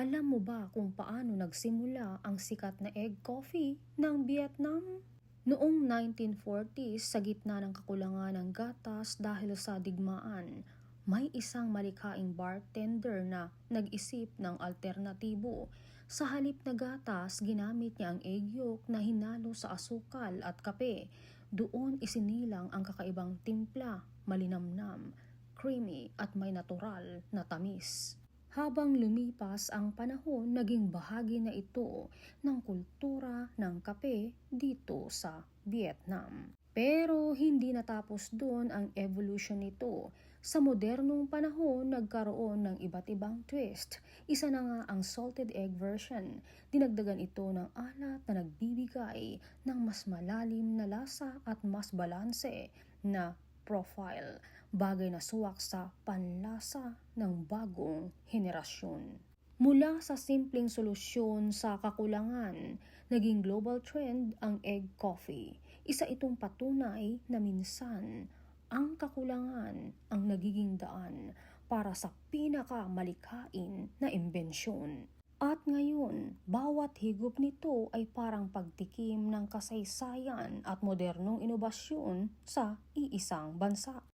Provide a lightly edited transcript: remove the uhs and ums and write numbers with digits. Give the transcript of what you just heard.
Alam mo ba kung paano nagsimula ang sikat na egg coffee ng Vietnam? Noong 1940s, sa gitna ng kakulangan ng gatas dahil sa digmaan, may isang malikhaing bartender na nag-isip ng alternatibo. Sa halip na gatas, ginamit niya ang egg yolk na hinalo sa asukal at kape. Doon isinilang ang kakaibang timpla, malinamnam, creamy at may natural na tamis. Habang lumipas ang panahon, naging bahagi na ito ng kultura ng kape dito sa Vietnam. Pero hindi natapos doon ang evolution nito. Sa modernong panahon, nagkaroon ng iba't ibang twist. Isa na nga ang salted egg version. Dinagdagan ito ng alat na nagbibigay ng mas malalim na lasa at mas balanse na profile, bagay na suwak sa panlasa ng bagong henerasyon. Mula sa simpleng solusyon sa kakulangan, naging global trend ang egg coffee. Isa itong patunay na minsan ang kakulangan ang nagiging daan para sa pinakamalikhain na imbensyon. At ngayon, bawat higop nito ay parang pagtikim ng kasaysayan at modernong inobasyon sa iisang bansa.